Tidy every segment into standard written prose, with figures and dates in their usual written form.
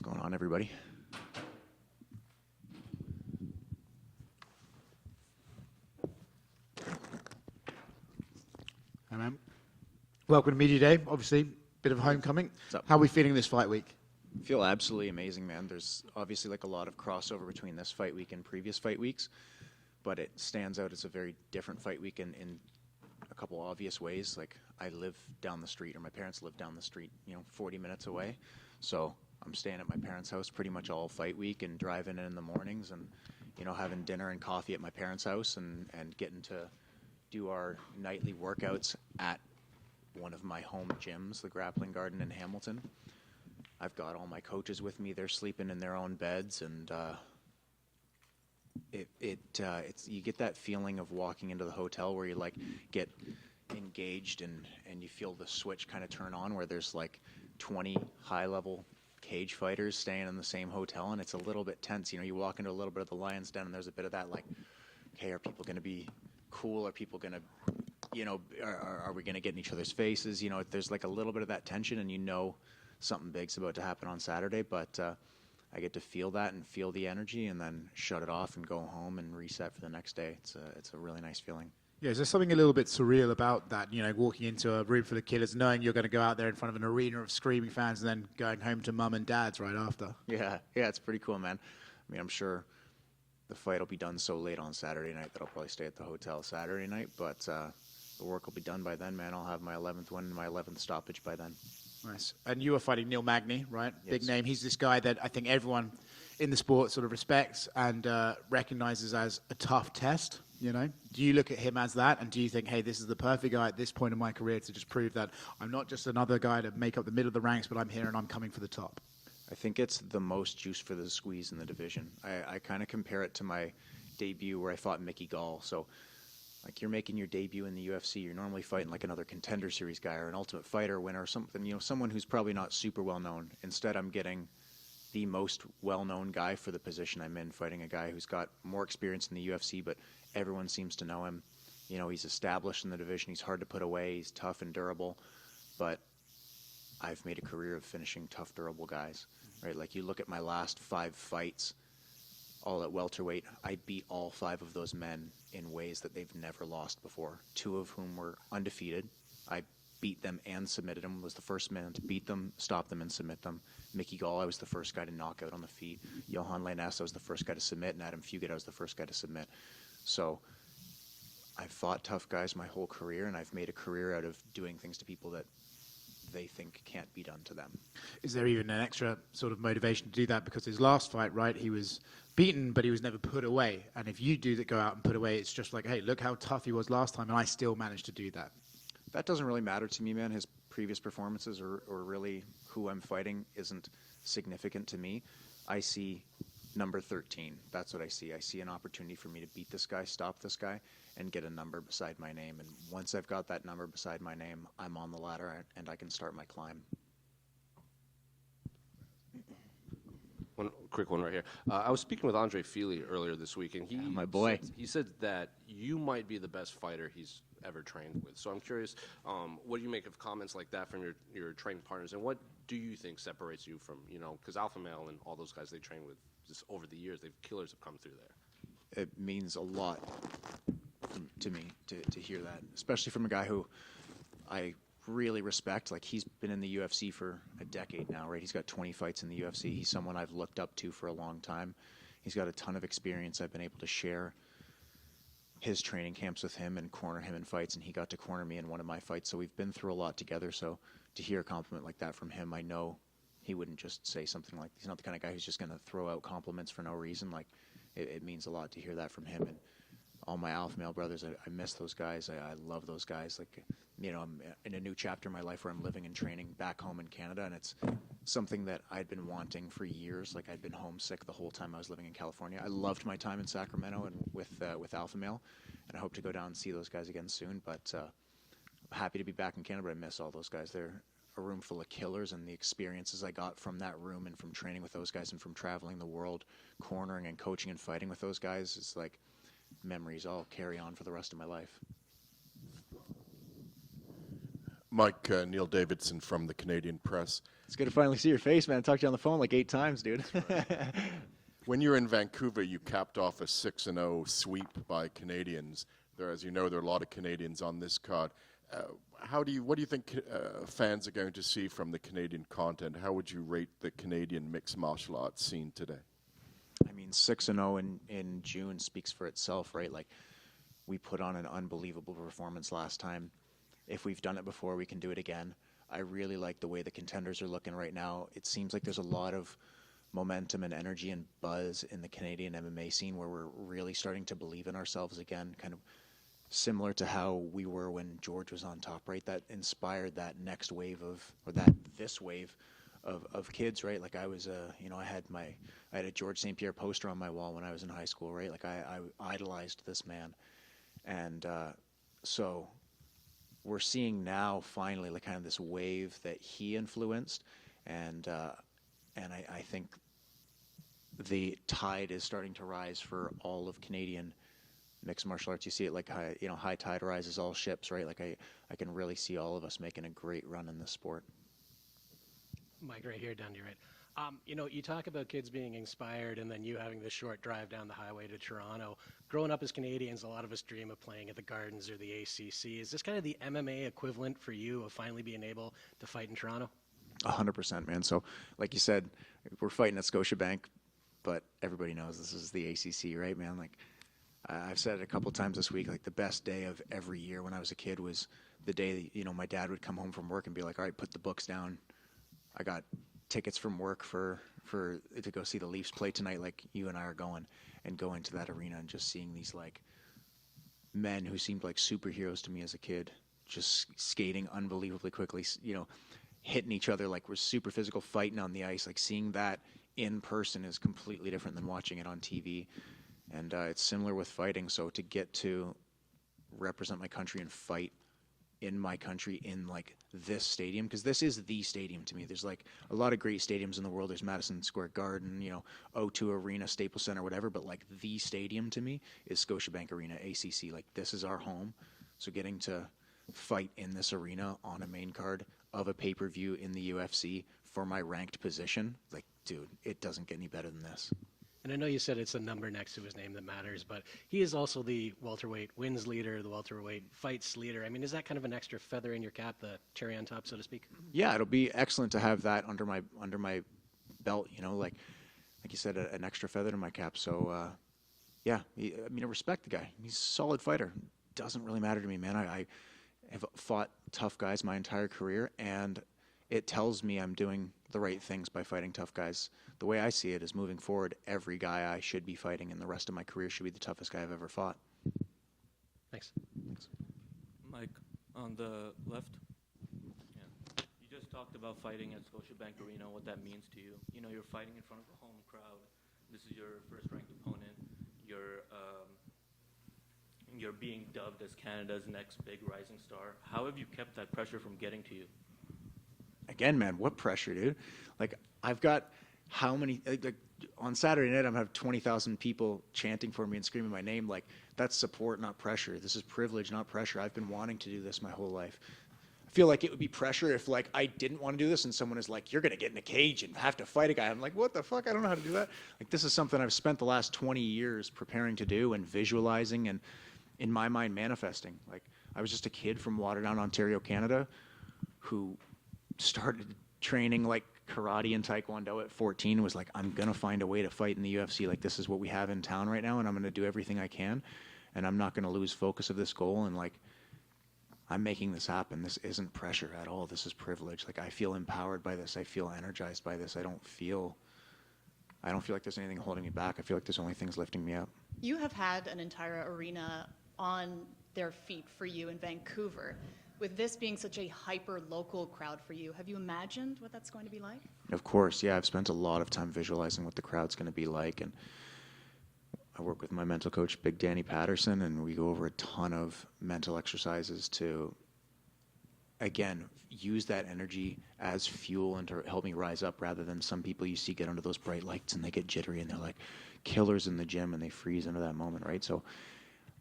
What's going on, everybody? Hey, man. Welcome to Media Day. Obviously, bit of homecoming. How are we feeling this fight week? I feel absolutely amazing, man. There's obviously like a lot of crossover between this fight week and previous fight weeks, but it stands out as a very different fight week in a couple obvious ways. Like, I live down the street, or my parents live down the street, 40 minutes away. So I'm staying at my parents' house pretty much all fight week and driving in the mornings and, having dinner and coffee at my parents' house and getting to do our nightly workouts at one of my home gyms, the Grappling Garden in Hamilton. I've got all my coaches with me. They're sleeping in their own beds, and it's you get that feeling of walking into the hotel where you like get engaged and you feel the switch kind of turn on, where there's like 20 high-level cage fighters staying in the same hotel, and it's a little bit tense. You walk into a little bit of the Lion's Den, and there's a bit of that like, okay, are people going to be cool? Are people going to, are we going to get in each other's faces? There's like a little bit of that tension, and something big's about to happen on Saturday, but I get to feel that and feel the energy and then shut it off and go home and reset for the next day. It's a really nice feeling. Yeah, is there something a little bit surreal about that, walking into a room full of killers, knowing you're going to go out there in front of an arena of screaming fans and then going home to mum and dad's right after? Yeah, it's pretty cool, man. I mean, I'm sure the fight will be done so late on Saturday night that I'll probably stay at the hotel Saturday night, but the work will be done by then, man. I'll have my 11th win and my 11th stoppage by then. Nice. And you were fighting Neil Magny, right? Yes. Big name. He's this guy that I think everyone in the sport sort of respects and recognizes as a tough test, Do you look at him as that, and do you think, hey, this is the perfect guy at this point in my career to just prove that I'm not just another guy to make up the middle of the ranks, but I'm here and I'm coming for the top? I think it's the most juice for the squeeze in the division. I kind of compare it to my debut where I fought Mickey Gall. So, like, you're making your debut in the UFC, you're normally fighting like another Contender Series guy or an Ultimate Fighter winner or something, someone who's probably not super well known. Instead, I'm getting the most well-known guy for the position I'm in, fighting a guy who's got more experience in the UFC, but everyone seems to know him. He's established in the division. He's hard to put away. He's tough and durable. But I've made a career of finishing tough, durable guys, right? Like, you look at my last 5 fights, all at welterweight, I beat all 5 of those men in ways that they've never lost before, 2 of whom were undefeated. I beat them and submitted them, was the first man to beat them, stop them, and submit them. Mickey Gall, I was the first guy to knock out on the feet. Johan Lainez, I was the first guy to submit, and Adam Fugit, I was the first guy to submit. So I've fought tough guys my whole career, and I've made a career out of doing things to people that they think can't be done to them. Is there even an extra sort of motivation to do that? Because his last fight, right, he was beaten, but he was never put away. And if you do go out and put away, it's just like, hey, look how tough he was last time, and I still managed to do that. That doesn't really matter to me, man. His previous performances or really who I'm fighting isn't significant to me. I see number 13. That's what I see. I see an opportunity for me to beat this guy, stop this guy, and get a number beside my name. And once I've got that number beside my name, I'm on the ladder and I can start my climb. One quick one right here. I was speaking with Andre Fili earlier this week, and my boy. He said that you might be the best fighter he's ever trained with. So I'm curious, what do you make of comments like that from your training partners, and what do you think separates you from, because Alpha Male and all those guys they train with, just over the years, killers have come through there. It means a lot to me to hear that, especially from a guy who I really respect. Like, he's been in the UFC for a decade now, right? He's got 20 fights in the UFC. He's someone I've looked up to for a long time. He's got a ton of experience. I've been able to share his training camps with him and corner him in fights, and he got to corner me in one of my fights. So we've been through a lot together. So to hear a compliment like that from him, I know he wouldn't just say something like, he's not the kind of guy who's just going to throw out compliments for no reason. Like, it means a lot to hear that from him. And all my Alpha Male brothers, I miss those guys. I love those guys. Like, I'm in a new chapter in my life where I'm living and training back home in Canada, and it's something that I'd been wanting for years. Like, I'd been homesick the whole time I was living in California. I loved my time in Sacramento and with Alpha Male, and I hope to go down and see those guys again soon. But I'm happy to be back in Canada, but I miss all those guys. They're a room full of killers, and the experiences I got from that room and from training with those guys and from traveling the world, cornering and coaching and fighting with those guys, is like memories I'll carry on for the rest of my life. Mike, Neil Davidson from the Canadian Press. It's good to finally see your face, man. I talked to you on the phone like 8 times, dude. When you were in Vancouver, you capped off a 6-0 sweep by Canadians. As you know, there are a lot of Canadians on this card. What do you think fans are going to see from the Canadian content? How would you rate the Canadian mixed martial arts scene today? I mean, 6-0 in June speaks for itself, right? Like, we put on an unbelievable performance last time. If we've done it before, we can do it again. I really like the way the contenders are looking right now. It seems like there's a lot of momentum and energy and buzz in the Canadian MMA scene where we're really starting to believe in ourselves again, kind of similar to how we were when George was on top, right? That inspired that next wave this wave of kids, right? Like I was, I had a George St. Pierre poster on my wall when I was in high school, right? Like I idolized this man. And so we're seeing now finally like kind of this wave that he influenced. And I think the tide is starting to rise for all of Canadian mixed martial arts. You see it like high tide rises all ships, right? Like I can really see all of us making a great run in this sport. Mike, right here, down to your right. You talk about kids being inspired and then you having this short drive down the highway to Toronto. Growing up as Canadians, a lot of us dream of playing at the Gardens or the ACC. Is this kind of the MMA equivalent for you of finally being able to fight in Toronto? 100%, man. So, like you said, we're fighting at Scotiabank, but everybody knows this is the ACC, right, man? Like, I've said it a couple times this week, like the best day of every year when I was a kid was the day that, my dad would come home from work and be like, all right, put the books down. I got tickets from work to go see the Leafs play tonight, like you and I are going to that arena and just seeing these like men who seemed like superheroes to me as a kid, just skating unbelievably quickly, hitting each other, like we're super physical, fighting on the ice. Like seeing that in person is completely different than watching it on TV. And it's similar with fighting. So to get to represent my country and fight in my country in like this stadium, because this is the stadium to me. There's like a lot of great stadiums in the world. There's Madison Square Garden, O2 Arena, Staples Center, whatever. But like the stadium to me is Scotiabank Arena, ACC. Like this is our home. So getting to fight in this arena on a main card of a pay-per-view in the UFC for my ranked position, like, dude, it doesn't get any better than this. And I know you said it's a number next to his name that matters, but he is also the welterweight wins leader, the welterweight fights leader. I mean, is that kind of an extra feather in your cap, the cherry on top, so to speak? Yeah, it'll be excellent to have that under my belt. Like you said, an extra feather in my cap. So, I respect the guy. He's a solid fighter. Doesn't really matter to me, man. I have fought tough guys my entire career, and it tells me I'm doing the right things by fighting tough guys. The way I see it is moving forward, every guy I should be fighting in the rest of my career should be the toughest guy I've ever fought. Thanks. Mike, on the left. Yeah. You just talked about fighting at Scotiabank Arena, what that means to you. You're fighting in front of a home crowd. This is your first-ranked opponent. You're being dubbed as Canada's next big rising star. How have you kept that pressure from getting to you? Again, man, what pressure, dude? Like, I've got how many on Saturday night I'm gonna have 20,000 people chanting for me and screaming my name. Like, that's support, not pressure. This is privilege, not pressure. I've been wanting to do this my whole life. I feel like it would be pressure if like I didn't want to do this and someone is like, you're gonna get in a cage and have to fight a guy. I'm like, what the fuck? I don't know how to do that. Like, this is something I've spent the last 20 years preparing to do and visualizing and in my mind manifesting. Like, I was just a kid from Waterdown, Ontario, Canada, who started training like karate and taekwondo at 14 and was like, I'm gonna find a way to fight in the UFC. Like, this is what we have in town right now, and I'm gonna do everything I can, and I'm not gonna lose focus of this goal. And like, I'm making this happen. This isn't pressure at all. This is privilege. Like, I feel empowered by this. I feel energized by this. I don't feel like there's anything holding me back. I feel like there's only things lifting me up. You have had an entire arena on their feet for you in Vancouver. With this being such a hyper-local crowd for you, have you imagined what that's going to be like? Of course, yeah. I've spent a lot of time visualizing what the crowd's going to be like, and I work with my mental coach, Big Danny Patterson, and we go over a ton of mental exercises to, again, use that energy as fuel and to help me rise up, rather than some people you see get under those bright lights and they get jittery and they're like killers in the gym and they freeze into that moment, right? So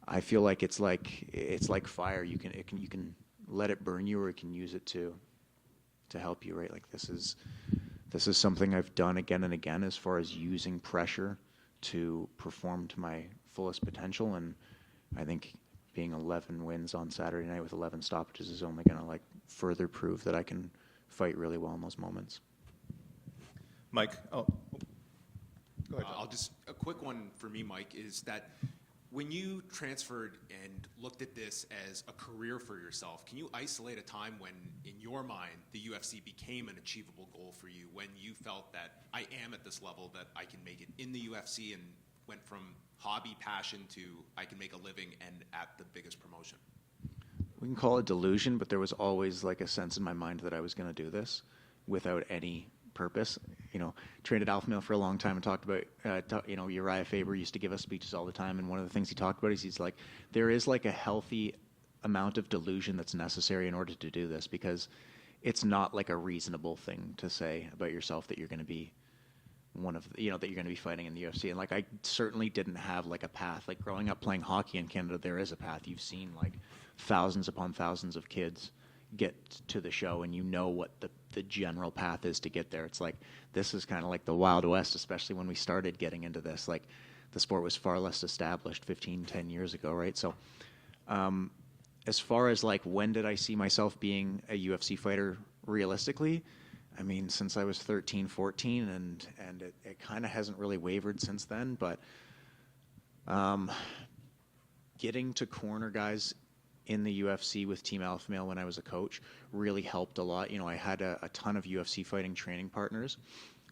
I feel like it's like fire. You can let it burn you or you can use it to help you, right? Like this is something I've done again and again as far as using pressure to perform to my fullest potential. And I think being 11 wins on Saturday night with 11 stoppages is only going to like further prove that I can fight really well in those moments. Mike, Go ahead. A quick one for me, Mike, is that when you transferred and looked at this as a career for yourself, can you isolate a time when, in your mind, the UFC became an achievable goal for you, when you felt that I am at this level, that I can make it in the UFC, and went from hobby passion to I can make a living and at the biggest promotion? We can call it delusion, but there was always like a sense in my mind that I was going to do this without any purpose. Trained at Alpha Male for a long time and talked about, Uriah Faber used to give us speeches all the time. And one of the things he talked about is he's like, there is like a healthy amount of delusion that's necessary in order to do this, because it's not like a reasonable thing to say about yourself that you're going to be that you're going to be fighting in the UFC. And like, I certainly didn't have like a path. Like growing up playing hockey in Canada, there is a path. You've seen like thousands upon thousands of kids get to the show, and you know what the general path is to get there. It's like, this is kind of like the Wild West, especially when we started getting into this. Like, the sport was far less established 10 years ago, right? So as far as like when did I see myself being a UFC fighter realistically, I mean, since I was 13, 14, and it kind of hasn't really wavered since then. But getting to corner guys in the UFC with Team Alpha Male when I was a coach really helped a lot. I had a ton of UFC fighting training partners,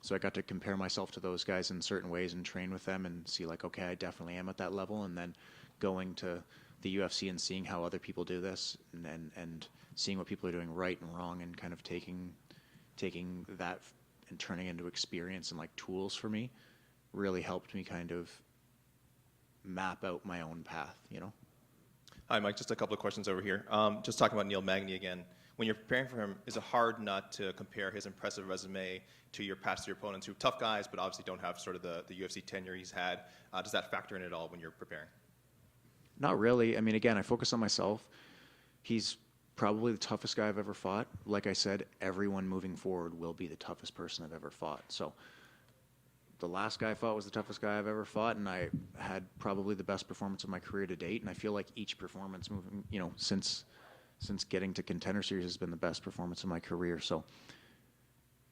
so I got to compare myself to those guys in certain ways and train with them and see like, okay, I definitely am at that level. And then going to the UFC and seeing how other people do this, and seeing what people are doing right and wrong, and kind of taking that and turning it into experience and like tools for me, really helped me kind of map out my own path, Hi, Mike. Just a couple of questions over here. Just talking about Neil Magny again. When you're preparing for him, is it hard not to compare his impressive resume to your past year opponents who are tough guys, but obviously don't have sort of the UFC tenure he's had? Does that factor in at all when you're preparing? Not really. I mean, again, I focus on myself. He's probably the toughest guy I've ever fought. Like I said, everyone moving forward will be the toughest person I've ever fought. So the last guy I fought was the toughest guy I've ever fought, and I had probably the best performance of my career to date. And I feel like each performance moving, since getting to Contender Series has been the best performance of my career. So,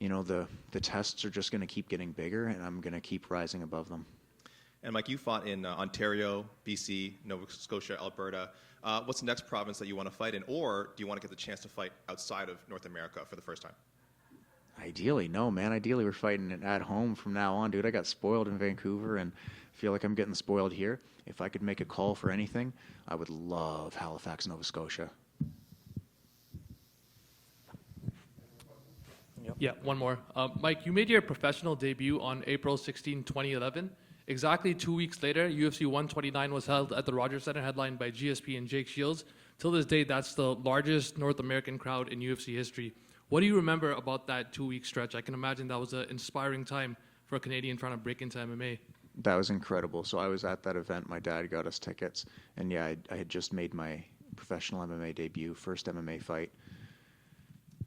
the tests are just going to keep getting bigger, and I'm going to keep rising above them. And Mike, you fought in Ontario, BC, Nova Scotia, Alberta. What's the next province that you want to fight in, or do you want to get the chance to fight outside of North America for the first time? Ideally, no, man. Ideally, we're fighting at home from now on, dude. I got spoiled in Vancouver and feel like I'm getting spoiled here. If I could make a call for anything, I would love Halifax, Nova Scotia. Yeah, one more. Mike, you made your professional debut on April 16, 2011. Exactly 2 weeks later, UFC 129 was held at the Rogers Center, headlined by GSP and Jake Shields. Till this day, that's the largest North American crowd in UFC history. What do you remember about that 2-week stretch? I can imagine that was an inspiring time for a Canadian trying to break into MMA. That was incredible. So I was at that event. My dad got us tickets. And yeah, I had just made my professional MMA debut, first MMA fight.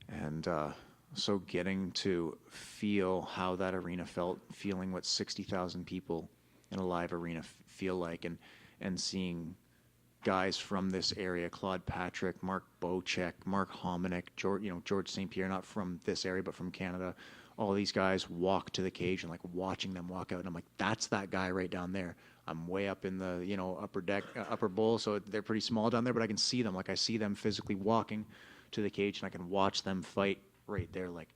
And so getting to feel how that arena felt, feeling what 60,000 people in a live arena feel like, and seeing guys from this area, Claude Patrick, Mark Bocek, Mark Hominick, George St. Pierre, not from this area, but from Canada. All these guys walk to the cage and like watching them walk out. And I'm like, that's that guy right down there. I'm way up in the, upper deck, upper bowl. So they're pretty small down there, but I can see them. Like I see them physically walking to the cage and I can watch them fight right there. Like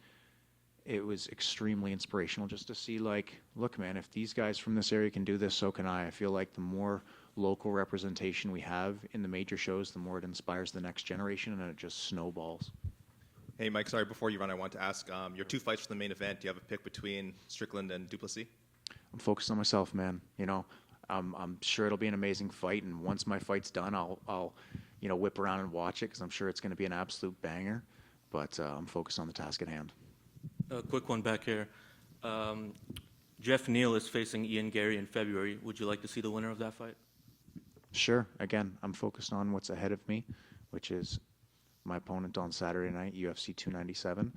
it was extremely inspirational just to see like, look, man, if these guys from this area can do this, so can I. I feel like the more local representation we have in the major shows, the more it inspires the next generation, and it just snowballs. Hey, Mike, sorry, before you run, I want to ask, your 2 fights for the main event, do you have a pick between Strickland and Duplessis? I'm focused on myself, man. I'm sure it'll be an amazing fight, and once my fight's done, I'll whip around and watch it, because I'm sure it's going to be an absolute banger, but I'm focused on the task at hand. A quick one back here. Jeff Neal is facing Ian Gary in February. Would you like to see the winner of that fight? Sure. Again, I'm focused on what's ahead of me, which is my opponent on Saturday night, UFC 297.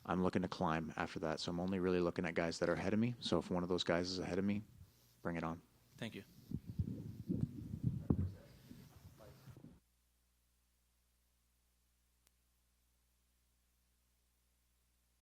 I'm looking to climb after that, so I'm only really looking at guys that are ahead of me. So if one of those guys is ahead of me, bring it on. Thank you.